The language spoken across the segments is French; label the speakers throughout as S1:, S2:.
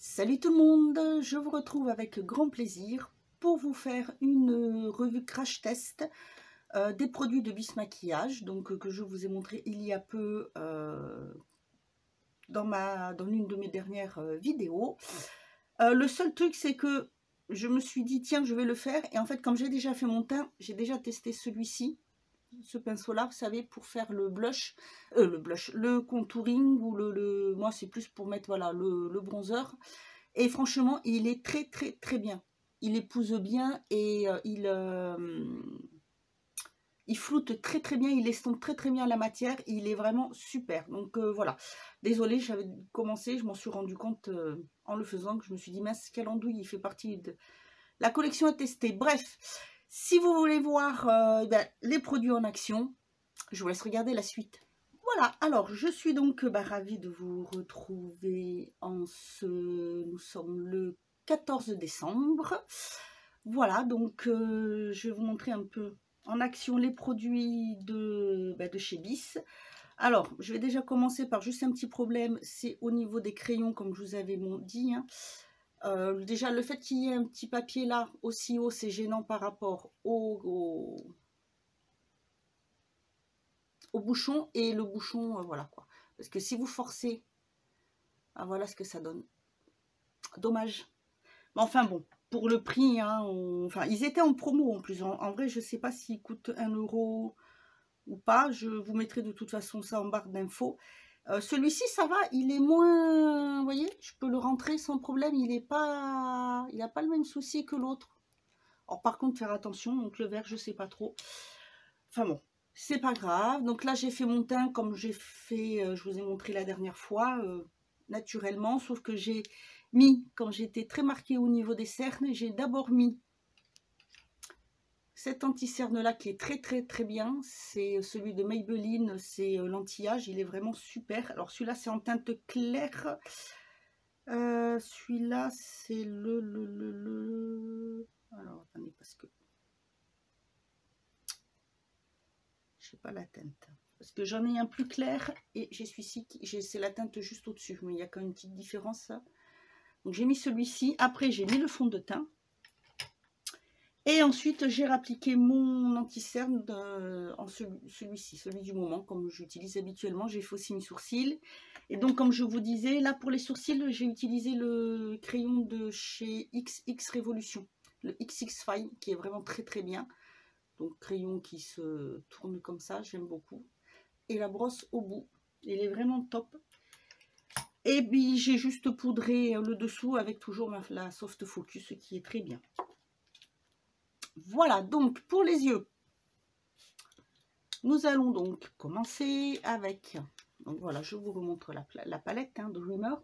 S1: Salut tout le monde, je vous retrouve avec grand plaisir pour vous faire une revue crash test des produits de Bis Maquillage, donc que je vous ai montré il y a peu dans l'une de mes dernières vidéos. Le seul truc, c'est que je me suis dit tiens, je vais le faire, et en fait comme j'ai déjà fait mon teint, j'ai déjà testé celui-ci, ce pinceau là, vous savez, pour faire le blush, le contouring, ou moi c'est plus pour mettre voilà le bronzer. Et franchement, il est très très très bien. Il épouse bien et il floute très très bien, il estompe très très bien la matière. Il est vraiment super. Donc voilà. Désolée, j'avais commencé, je m'en suis rendu compte en le faisant, que je me suis dit mince, quelle andouille, il fait partie de la collection à tester. Bref, si vous voulez voir les produits en action, je vous laisse regarder la suite. Voilà, alors je suis donc ravie de vous retrouver nous sommes le 14 décembre. Voilà, donc je vais vous montrer un peu en action les produits de chez Bis. Alors, je vais déjà commencer par juste un petit problème, c'est au niveau des crayons, comme je vous avais dit. Déjà, le fait qu'il y ait un petit papier là aussi haut, c'est gênant par rapport au bouchon, et le bouchon, voilà quoi. Parce que si vous forcez, voilà ce que ça donne. Dommage. Mais enfin bon, pour le prix, hein, enfin, ils étaient en promo en plus. En vrai, je sais pas s'ils coûtent 1 euro ou pas. Je vous mettrai de toute façon ça en barre d'infos. Celui-ci, ça va, il est moins... Vous voyez, je peux le rentrer sans problème. Il n'a pas le même souci que l'autre. Alors par contre, faire attention. Donc le vert, je sais pas trop. Enfin bon, c'est pas grave. Donc là, j'ai fait mon teint comme j'ai fait, je vous ai montré la dernière fois, naturellement. Sauf que j'ai mis, quand j'étais très marquée au niveau des cernes, j'ai d'abord mis cet anti-cerne là qui est très très très bien. C'est celui de Maybelline, c'est l'anti-âge, il est vraiment super. Alors celui-là, c'est en teinte claire. Celui-là, c'est Alors, attendez, parce que je sais pas la teinte. Parce que j'en ai un plus clair et j'ai celui-ci, c'est la teinte juste au-dessus. Mais il y a quand même une petite différence. Donc j'ai mis celui-ci. Après, j'ai mis le fond de teint. Et ensuite, j'ai appliqué mon anti-cerne en celui-ci, celui du moment, comme j'utilise habituellement. J'ai fait aussi mes sourcils. Et donc, comme je vous disais, là, pour les sourcils, j'ai utilisé le crayon de chez XX Révolution, le XX Fine, qui est vraiment très très bien. Donc, crayon qui se tourne comme ça, j'aime beaucoup. Et la brosse au bout, elle est vraiment top. Et puis, j'ai juste poudré le dessous avec toujours la Soft Focus, qui est très bien. Voilà, donc pour les yeux, nous allons donc commencer avec, donc voilà, je vous remontre la palette de Dreamer,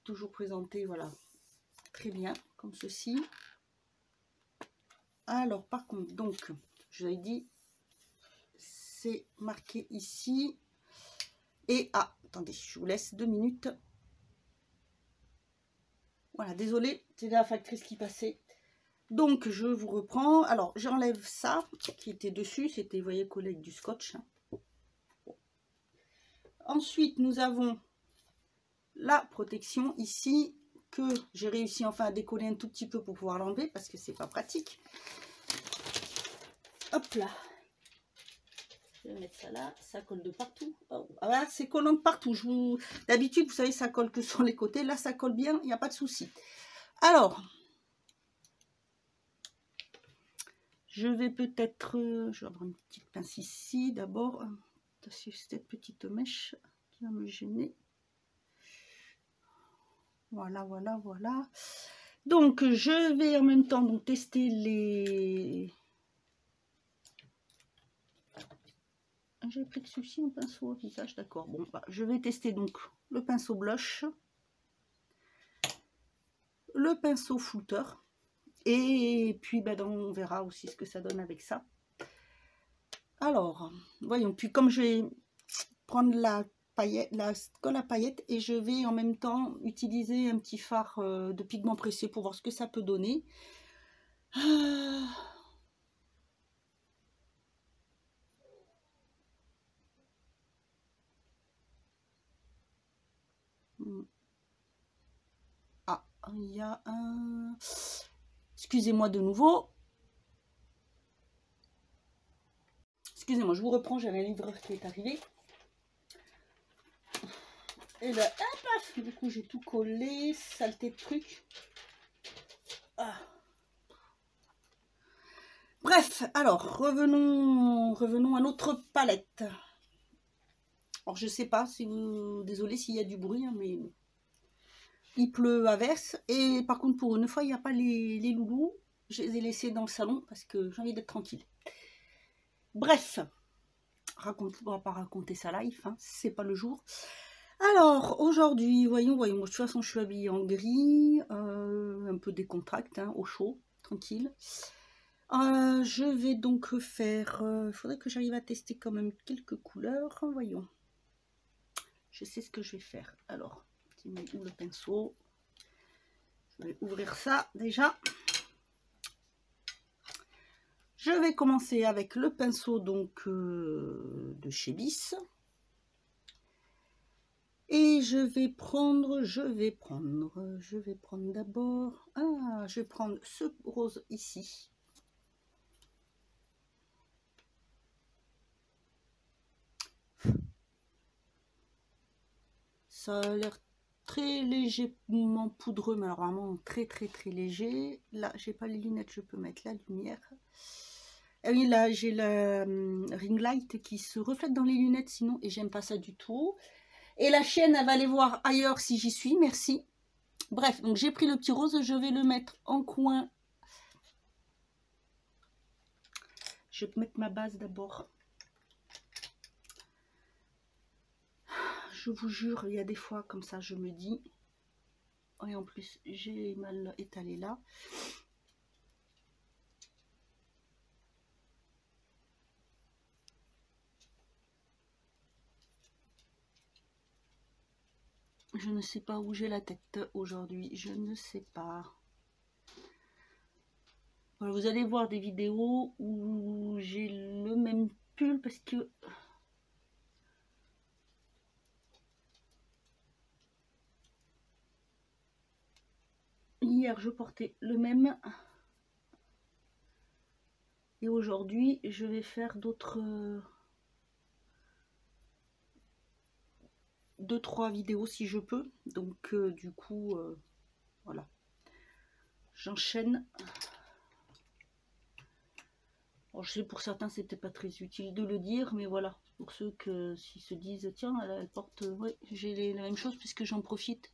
S1: toujours présentée, voilà, très bien, comme ceci. Alors par contre, donc, je vous ai dit, c'est marqué ici, et attendez, je vous laisse 2 minutes. Voilà, désolé, c'est la factrice qui passait. Donc je vous reprends. Alors j'enlève ça qui était dessus, c'était, vous voyez, collé avec du scotch. Ensuite nous avons la protection ici, que j'ai réussi enfin à décoller un tout petit peu pour pouvoir l'enlever, parce que c'est pas pratique. Hop là, je vais mettre ça là, ça colle de partout. Oh, ah, c'est collant de partout. D'habitude, vous savez, ça colle que sur les côtés. Là, ça colle bien, il n'y a pas de souci. Alors, je vais peut-être, je vais avoir une petite pince ici d'abord. C'est cette petite mèche qui va me gêner. Voilà, voilà, voilà. Donc, je vais en même temps donc tester les... J'ai pris que celui-ci en pinceau au visage, d'accord. Bon, je vais tester donc le pinceau blush, le pinceau flouter, et puis on verra aussi ce que ça donne avec ça. Alors, voyons, puis comme je vais prendre la colle à paillettes, et je vais en même temps utiliser un petit fard de pigment pressé pour voir ce que ça peut donner. il y a un... Excusez-moi de nouveau. Excusez-moi, je vous reprends, j'avais un livreur qui est arrivé. Et là, hop, du coup j'ai tout collé, saleté de truc. Ah. Bref, alors revenons à notre palette. Alors je sais pas si vous... Désolée s'il y a du bruit, hein, mais il pleut à verse. Et par contre pour une fois il n'y a pas les loulous. Je les ai laissés dans le salon parce que j'ai envie d'être tranquille. Bref, on va pas raconter sa life, hein, c'est pas le jour. Alors aujourd'hui, voyons, de toute façon je suis habillée en gris, un peu décontracte, hein, au chaud, tranquille. Je vais donc faire, il faudrait que j'arrive à tester quand même quelques couleurs, voyons. Je sais ce que je vais faire. Alors, où le pinceau, je vais ouvrir ça déjà. Je vais commencer avec le pinceau donc de chez Bis. Et je vais prendre d'abord, je vais prendre ce rose ici. Ça a l'air très légèrement poudreux, mais alors vraiment très léger. Là, j'ai pas les lunettes, je peux mettre la lumière. Ah oui, là, j'ai la ring light qui se reflète dans les lunettes sinon, et j'aime pas ça du tout. Et la chienne, elle va aller voir ailleurs si j'y suis, merci. Bref, donc j'ai pris le petit rose, je vais le mettre en coin. Je vais mettre ma base d'abord. Je vous jure, il y a des fois comme ça, je me dis... Et en plus, j'ai mal étalé là. Je ne sais pas où j'ai la tête aujourd'hui, je ne sais pas. Voilà, vous allez voir des vidéos où j'ai le même pull parce que... Hier, je portais le même. Et aujourd'hui, je vais faire d'autres... 2-3 vidéos si je peux. Donc, du coup, voilà. J'enchaîne. Alors, je sais pour certains c'était pas très utile de le dire, mais voilà, pour ceux qui se disent tiens elle porte, ouais, j'ai la même chose puisque j'en profite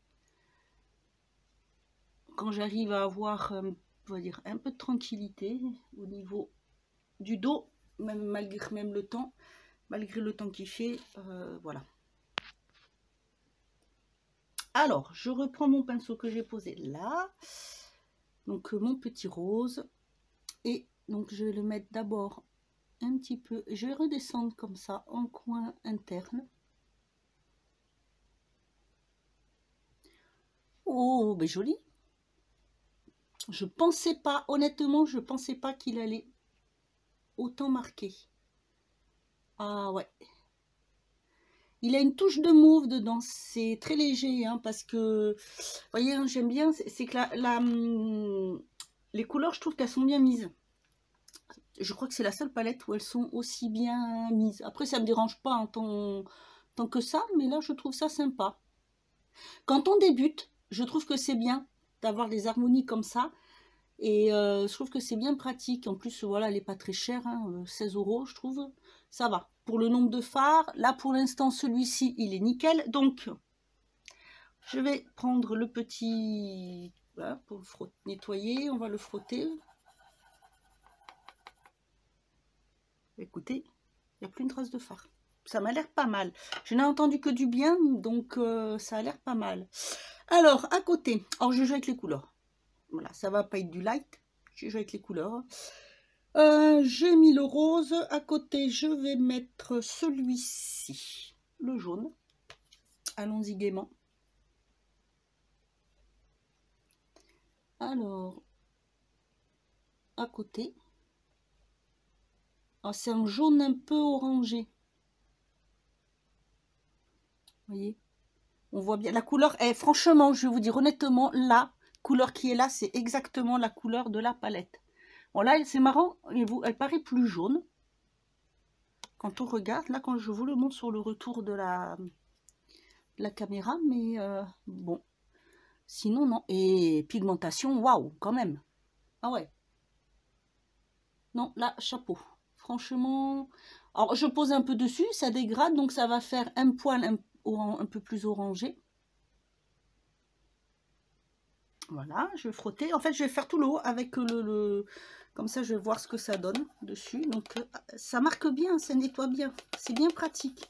S1: quand j'arrive à avoir on va dire un peu de tranquillité au niveau du dos, même malgré le temps, qu'il fait, voilà. Alors je reprends mon pinceau que j'ai posé là, donc mon petit rose, et donc je vais le mettre d'abord un petit peu, je vais redescendre comme ça en coin interne. Oh, ben joli. Je pensais pas, honnêtement, je pensais pas qu'il allait autant marquer. Ah ouais. Il a une touche de mauve dedans, c'est très léger, hein, parce que, vous voyez, hein, j'aime bien, c'est que les couleurs, je trouve qu'elles sont bien mises. Je crois que c'est la seule palette où elles sont aussi bien mises. Après, ça me dérange pas en tant que ça, mais là, je trouve ça sympa. Quand on débute, je trouve que c'est bien d'avoir des harmonies comme ça. Et je trouve que c'est bien pratique. En plus, voilà, elle n'est pas très chère, hein, 16 €, je trouve. Ça va. Pour le nombre de fards, là, pour l'instant, celui-ci, il est nickel. Donc, je vais prendre le petit... Voilà, pour le nettoyer, on va le frotter. Écoutez, il n'y a plus une trace de fard. Ça m'a l'air pas mal. Je n'ai entendu que du bien, donc ça a l'air pas mal. Alors, à côté, alors je joue avec les couleurs. Voilà, ça va pas être du light. Je joue avec les couleurs. J'ai mis le rose. À côté, je vais mettre celui-ci, le jaune. Allons-y gaiement. Alors, à côté. C'est un jaune un peu orangé. Vous voyez? On voit bien la couleur. Franchement, je vais vous dire honnêtement, là, couleur qui est là, c'est exactement la couleur de la palette. Bon là, c'est marrant, elle paraît plus jaune. Quand on regarde, là, quand je vous le montre sur le retour de la caméra, mais bon. Sinon, non. Et pigmentation, waouh, quand même. Ah ouais. Non, là, chapeau. Franchement, alors je pose un peu dessus, ça dégrade, donc ça va faire un poil un peu plus orangé. Voilà, je vais frotter. En fait, je vais faire tout le haut avec comme ça, je vais voir ce que ça donne dessus. Donc, ça marque bien, ça nettoie bien. C'est bien pratique.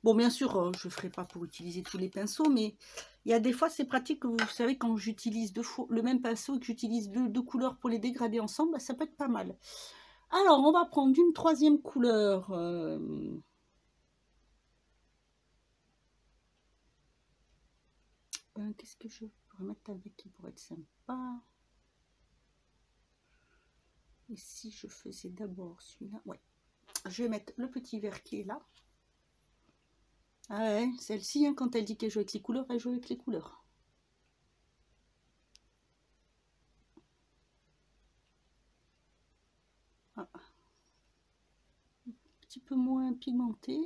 S1: Bon, bien sûr, je ne ferai pas pour utiliser tous les pinceaux, mais il y a des fois, c'est pratique. Vous savez, quand j'utilise le même pinceau et que j'utilise deux couleurs pour les dégrader ensemble, bah, ça peut être pas mal. Alors, on va prendre une troisième couleur. Qu'est-ce que je pourrais mettre avec qui pourrait être sympa? Et si je faisais d'abord celui-là? Ouais. Je vais mettre le petit vert qui est là. Ah ouais, celle-ci, hein, quand elle dit qu'elle joue avec les couleurs, elle joue avec les couleurs. Ah. Un petit peu moins pigmenté.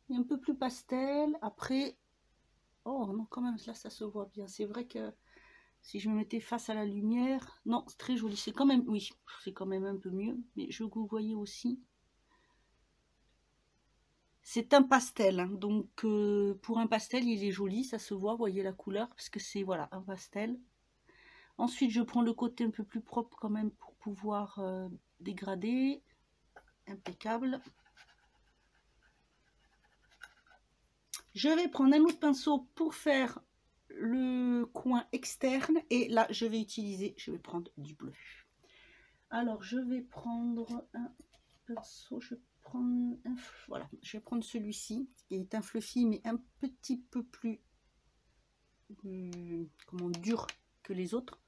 S1: Et un peu plus pastel. Après, oh non, quand même, là, ça se voit bien. C'est vrai que si je me mettais face à la lumière, non, c'est très joli. C'est quand même, oui, c'est quand même un peu mieux. Mais je vous voyez aussi. C'est un pastel, hein, donc pour un pastel, il est joli, ça se voit, voyez la couleur, parce que c'est, voilà, un pastel. Ensuite, je prends le côté un peu plus propre quand même pour pouvoir dégrader. Impeccable. Je vais prendre un autre pinceau pour faire le coin externe, et là, je vais prendre du bleu. Alors, je vais prendre un pinceau, voilà, je vais prendre celui-ci, qui est un fluffy, mais un petit peu plus comment dur que les autres,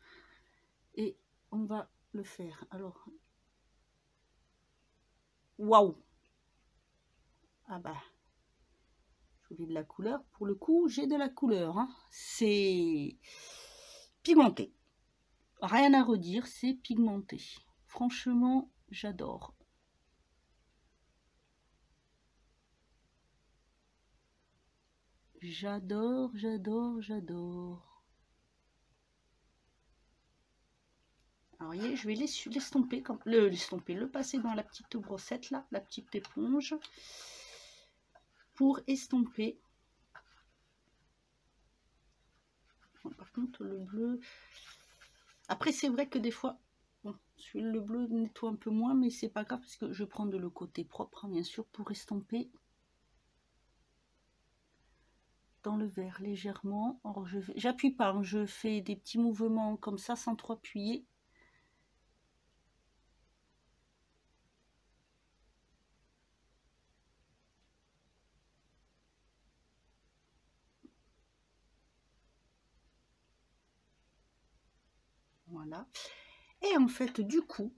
S1: et on va le faire. Alors, waouh, ah bah, je voulais de la couleur. Pour le coup, j'ai de la couleur, hein. C'est pigmenté, rien à redire, c'est pigmenté. Franchement, j'adore. J'adore, j'adore, j'adore. Alors, voyez, je vais l'estomper, le passer dans la petite brossette là, la petite éponge, pour estomper. Bon, par contre, le bleu. Après, c'est vrai que des fois, bon, le bleu nettoie un peu moins, mais c'est pas grave parce que je prends de le côté propre, hein, bien sûr, pour estomper dans le vert légèrement. Alors, j'appuie pas, hein, je fais des petits mouvements comme ça sans trop appuyer. Voilà. Et en fait, du coup,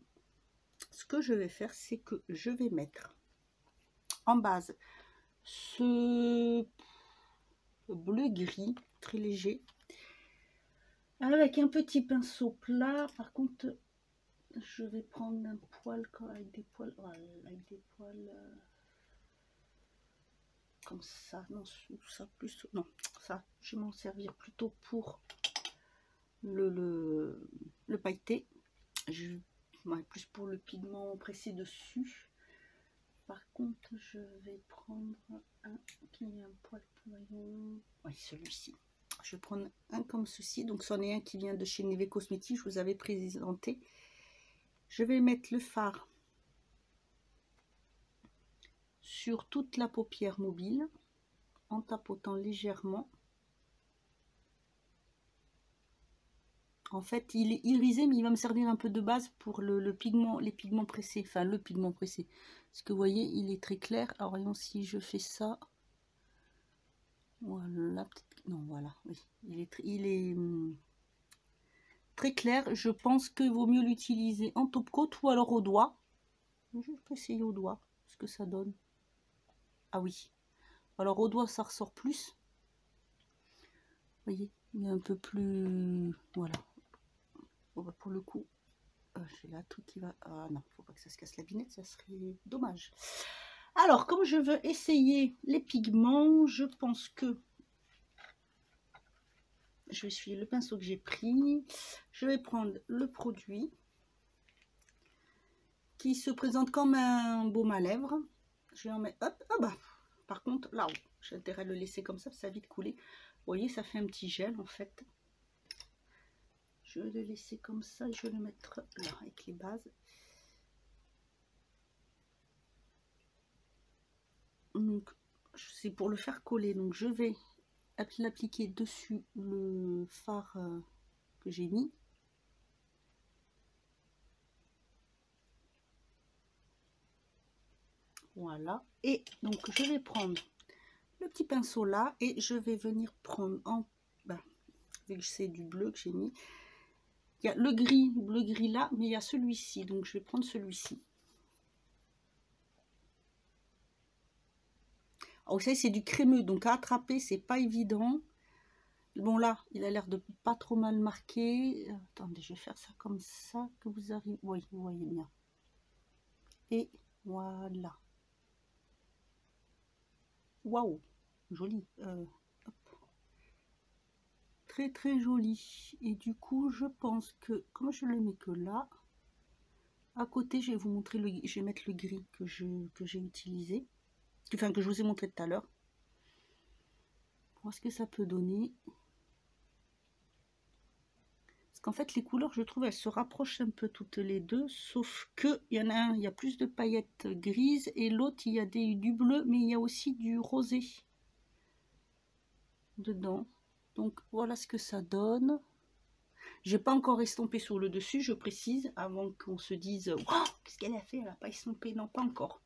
S1: ce que je vais faire, c'est que je vais mettre en base ce bleu gris très léger avec un petit pinceau plat. Par contre, je vais prendre un poil avec des poils, comme ça. Non, ça plus, non, ça, je vais m'en servir plutôt pour le pailleté. Plus pour le pigment pressé dessus. Par contre, je vais prendre un qui a un poil poillon. Oui, celui-ci. Je vais prendre un comme ceci. Donc, c'en est un qui vient de chez Neve Cosmetics. Je vous avais présenté. Je vais mettre le fard sur toute la paupière mobile en tapotant légèrement. En fait, il est irisé, mais il va me servir un peu de base pour les pigments pressés. Enfin, le pigment pressé. Parce que vous voyez, il est très clair. Alors, voyons si je fais ça. Voilà. Non, voilà. Oui, il est très clair. Je pense qu'il vaut mieux l'utiliser en top coat ou alors au doigt. Je peux essayer au doigt ce que ça donne. Ah oui. Alors, au doigt, ça ressort plus. Vous voyez, il est un peu plus... Voilà. Bon, bah, pour le coup, j'ai là tout qui va... Ah non, faut pas que ça se casse la binette, ça serait dommage. Alors, comme je veux essayer les pigments, je pense que je vais essuyer le pinceau que j'ai pris. Je vais prendre le produit qui se présente comme un baume à lèvres. Je vais en mettre... Hop, ah bah, par contre, là, j'ai intérêt à le laisser comme ça va vite couler. Vous voyez, ça fait un petit gel, en fait. Je vais le laisser comme ça, je vais le mettre là, avec les bases. Donc, c'est pour le faire coller. Donc, je vais l'appliquer dessus le fard que j'ai mis. Voilà. Et donc, je vais prendre le petit pinceau là et je vais venir prendre en... Ben, vu que c'est du bleu que j'ai mis, il y a le bleu gris là, mais il y a celui-ci. Donc, je vais prendre celui-ci. Alors, vous savez, c'est du crémeux, donc à attraper, c'est pas évident. Bon, là, il a l'air de pas trop mal marqué. Attendez, je vais faire ça comme ça, que vous arrivez. Oui, vous voyez bien. Et voilà. Waouh, joli. Très, très joli. Et du coup, je pense que, comme je le mets que là, à côté, je vais vous montrer le... Je vais mettre le gris que j'ai utilisé. Enfin, que je vous ai montré tout à l'heure. Pour voir ce que ça peut donner. Parce qu'en fait, les couleurs, je trouve, elles se rapprochent un peu toutes les deux. Sauf que il y en a un, il y a plus de paillettes grises. Et l'autre, il y a du bleu, mais il y a aussi du rosé dedans. Donc, voilà ce que ça donne. J'ai pas encore estompé sur le dessus, je précise, avant qu'on se dise « Wow, qu'est-ce qu'elle a fait? Elle n'a pas estompé. » Non, pas encore.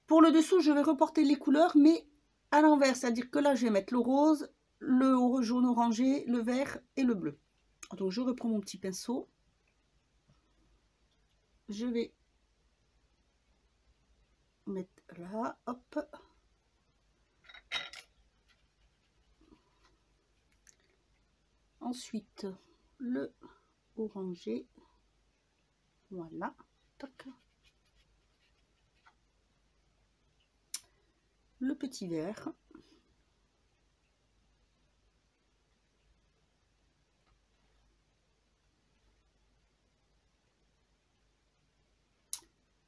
S1: Pour le dessous, je vais reporter les couleurs, mais à l'envers. C'est-à-dire que là, je vais mettre le rose, le jaune orangé, le vert et le bleu. Donc, je reprends mon petit pinceau. Je vais mettre là, hop. Ensuite, le orangé. Voilà. Tac. Le petit vert.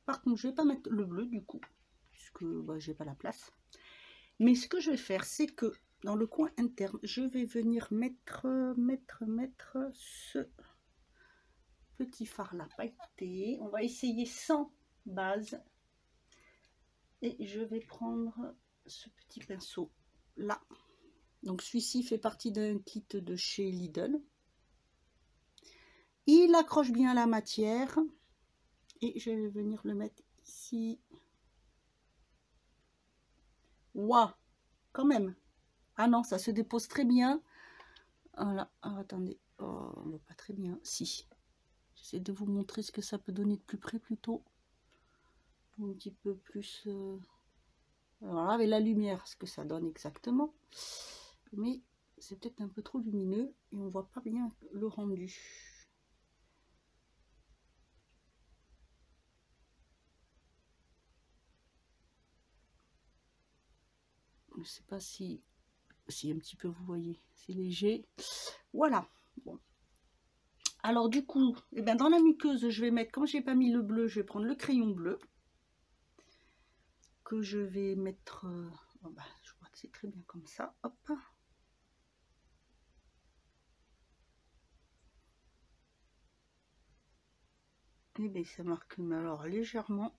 S1: Par contre, je vais pas mettre le bleu du coup, puisque bah, j'ai pas la place. Mais ce que je vais faire, c'est que dans le coin interne, je vais venir mettre ce petit fard là pailleté. On va essayer sans base. Et je vais prendre ce petit pinceau là. Donc celui-ci fait partie d'un kit de chez Lidl. Il accroche bien la matière. Et je vais venir le mettre ici. Waouh, quand même. Ah non, ça se dépose très bien. Voilà. Ah, attendez. Oh, pas très bien. Si. J'essaie de vous montrer ce que ça peut donner de plus près plutôt. Un petit peu plus... Alors avec la lumière, ce que ça donne exactement. Mais c'est peut-être un peu trop lumineux et on voit pas bien le rendu. Je sais pas si un petit peu vous voyez, c'est léger. Voilà. Bon. Alors du coup, eh ben, dans la muqueuse, je vais mettre, comme j'ai pas mis le bleu, je vais prendre le crayon bleu que je vais mettre. Oh bah, je crois que c'est très bien comme ça. Hop. Et bien ça marque, mais alors légèrement.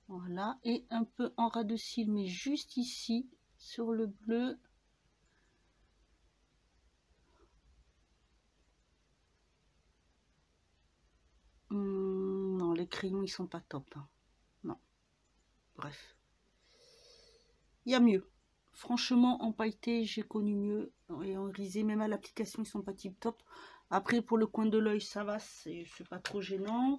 S1: Voilà, et un peu en ras de cils, mais juste ici, sur le bleu. Non, les crayons, ils sont pas top. Hein. Non. Bref. Il y a mieux. Franchement, en pailleté, j'ai connu mieux. Et en grisé, même à l'application, ils sont pas tip top. Après, pour le coin de l'œil, ça va, c'est pas trop gênant.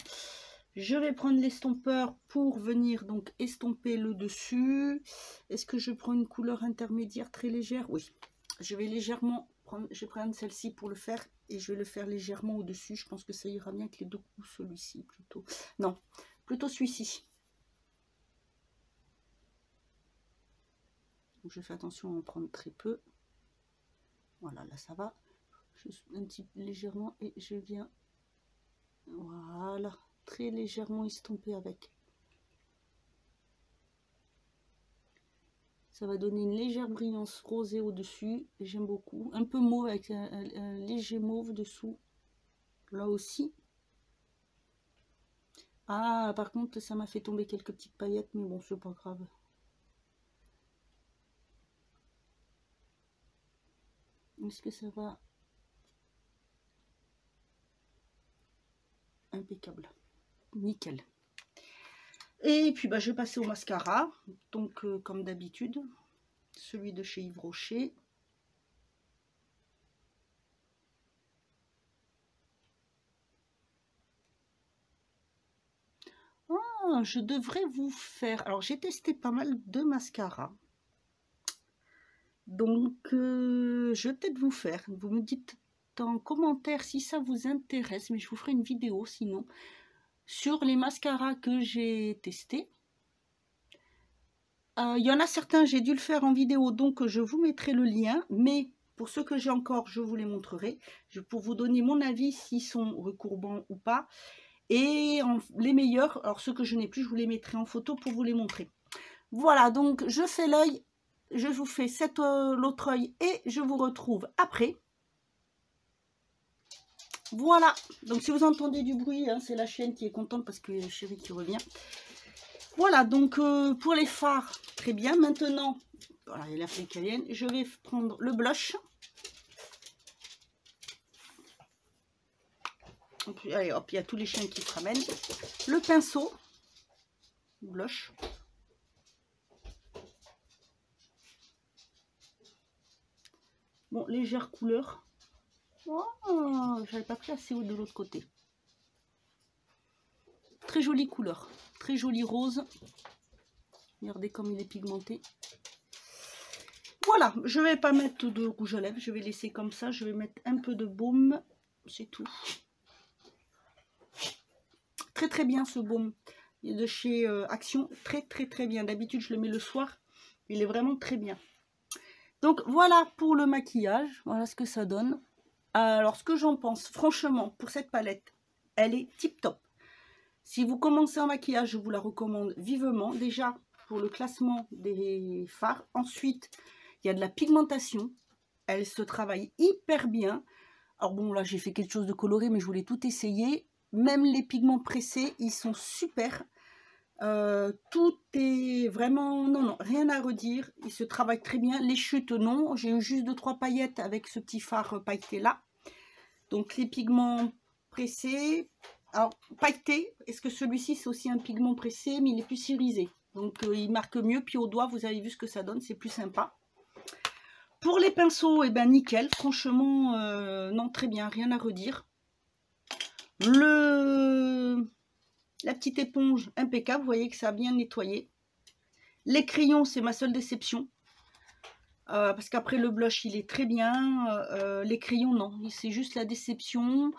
S1: Je vais prendre l'estompeur pour venir donc estomper le dessus. Est-ce que je prends une couleur intermédiaire très légère? Oui, je vais légèrement prendre, je vais prendre celle-ci pour le faire et je vais le faire légèrement au-dessus. Je pense que ça ira bien avec les deux coups, celui-ci plutôt. Non, plutôt celui-ci. Je fais attention à en prendre très peu. Voilà, là ça va. Juste un petit légèrement et je viens, voilà, très légèrement estomper avec. Ça va donner une légère brillance rosée au-dessus. J'aime beaucoup. Un peu mauve avec un léger mauve dessous. Là aussi. Ah, par contre, ça m'a fait tomber quelques petites paillettes, mais bon, c'est pas grave. Est-ce que ça va? Impeccable. Nickel. Et puis, bah, je vais passer au mascara. Donc, comme d'habitude, celui de chez Yves Rocher. Ah, je devrais vous faire... Alors, j'ai testé pas mal de mascaras. Donc, je vais peut-être vous faire. Vous me dites en commentaire si ça vous intéresse, mais je vous ferai une vidéo sinon sur les mascaras que j'ai testés. Il y en a certains, j'ai dû le faire en vidéo, donc je vous mettrai le lien, mais pour ceux que j'ai encore, je vous les montrerai, pour vous donner mon avis s'ils sont recourbants ou pas. Et les meilleurs, alors ceux que je n'ai plus, je vous les mettrai en photo pour vous les montrer. Voilà, donc je fais l'œil, je vous fais l'autre œil et je vous retrouve après. Voilà, donc si vous entendez du bruit, hein, c'est la chienne qui est contente parce que chérie qui revient. Voilà, donc pour les fards, très bien. Maintenant, voilà, il y a la fée italienne. Je vais prendre le blush. Puis, allez, hop, il y a tous les chiens qui se ramènent. Le pinceau, blush. Bon, légère couleur. Oh, j'avais pas pris assez haut de l'autre côté. Très jolie couleur, très jolie rose. Regardez comme il est pigmenté. Voilà, je vais pas mettre de rouge à lèvres, je vais laisser comme ça. Je vais mettre un peu de baume, c'est tout. Très très bien ce baume de chez Action, très bien. D'habitude je le mets le soir, il est vraiment très bien. Donc voilà pour le maquillage, voilà ce que ça donne. Alors ce que j'en pense, franchement, pour cette palette, elle est tip top. Si vous commencez en maquillage, je vous la recommande vivement. Déjà pour le classement des fards. Ensuite, il y a de la pigmentation. Elle se travaille hyper bien. Alors bon, là j'ai fait quelque chose de coloré, mais je voulais tout essayer. Même les pigments pressés, ils sont super. Tout est vraiment... Non, rien à redire. Il se travaille très bien. Les chutes, non. J'ai eu juste 2-3 paillettes avec ce petit fard pailleté là. Donc les pigments pressés... Alors, pailleté, est-ce que celui-ci c'est aussi un pigment pressé, mais il est plus irisé. Donc il marque mieux. Puis au doigt, vous avez vu ce que ça donne. C'est plus sympa. Pour les pinceaux, eh ben nickel. Franchement, non, très bien. Rien à redire. La petite éponge, impeccable. Vous voyez que ça a bien nettoyé. Les crayons, c'est ma seule déception. Parce qu'après le blush, il est très bien. Les crayons, non. C'est juste la déception.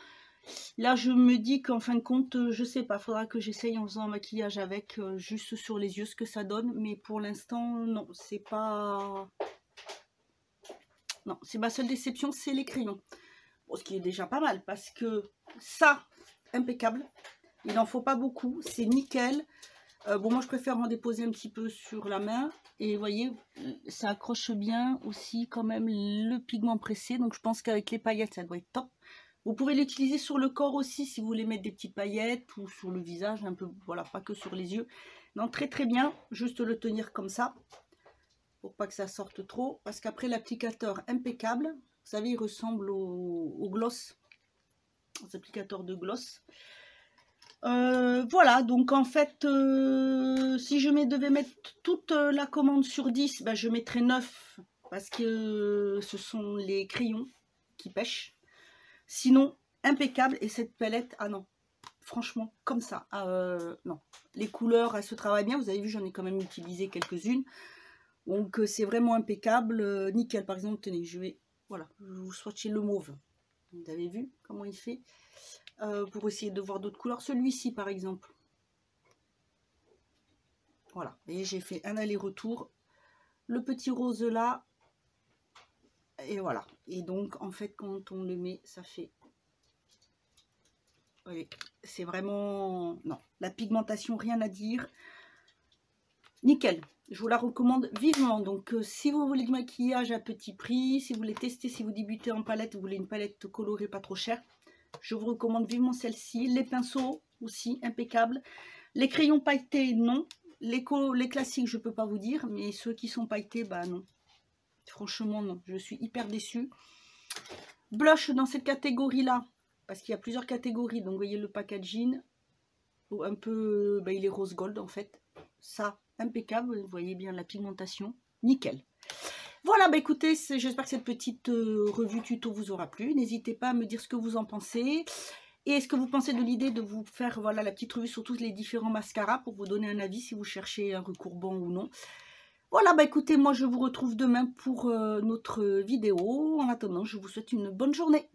S1: Là, je me dis qu'en fin de compte, je sais pas. Il faudra que j'essaye en faisant un maquillage avec, juste sur les yeux, ce que ça donne. Mais pour l'instant, non. C'est pas... Non, c'est ma seule déception, c'est les crayons. Bon, ce qui est déjà pas mal. Parce que ça, impeccable. Il n'en faut pas beaucoup. C'est nickel. Bon, moi, je préfère en déposer un petit peu sur la main. Et vous voyez, ça accroche bien aussi quand même le pigment pressé. Donc, je pense qu'avec les paillettes, ça doit être top. Vous pouvez l'utiliser sur le corps aussi si vous voulez mettre des petites paillettes ou sur le visage, un peu, voilà, pas que sur les yeux. Non, très bien. Juste le tenir comme ça pour pas que ça sorte trop. Parce qu'après, l'applicateur impeccable. Vous savez, il ressemble au gloss, aux applicateurs de gloss. Voilà, donc en fait, si je devais mettre toute la commande sur 10, ben, je mettrais 9 parce que ce sont les crayons qui pêchent. Sinon, impeccable. Et cette palette, ah non, franchement, comme ça. Non, les couleurs, elles se travaillent bien. Vous avez vu, j'en ai quand même utilisé quelques-unes. Donc, c'est vraiment impeccable. Nickel, par exemple, tenez, je vais vous swatcher le mauve. Vous avez vu comment il fait pour essayer de voir d'autres couleurs. Celui-ci, par exemple. Voilà, et j'ai fait un aller-retour. Le petit rose là. Et voilà. Et donc, en fait, quand on le met, ça fait... Oui, c'est vraiment... Non, la pigmentation, rien à dire. Nickel. Je vous la recommande vivement. Donc, si vous voulez du maquillage à petit prix, si vous voulez tester, si vous débutez en palette, vous voulez une palette colorée pas trop chère, je vous recommande vivement celle-ci. Les pinceaux aussi, impeccables. Les crayons pailletés, non. Les classiques, je ne peux pas vous dire. Mais ceux qui sont pailletés, bah non. Franchement, non. Je suis hyper déçue. Blush dans cette catégorie-là. Parce qu'il y a plusieurs catégories. Donc, vous voyez le packaging. Un peu, bah, il est rose gold en fait. Ça, impeccable. Vous voyez bien la pigmentation. Nickel. Voilà, bah écoutez, j'espère que cette petite revue tuto vous aura plu. N'hésitez pas à me dire ce que vous en pensez. Et est-ce que vous pensez de l'idée de vous faire voilà, la petite revue sur tous les différents mascaras pour vous donner un avis si vous cherchez un recourbant ou non. Voilà, bah écoutez, moi je vous retrouve demain pour notre vidéo. En attendant, je vous souhaite une bonne journée.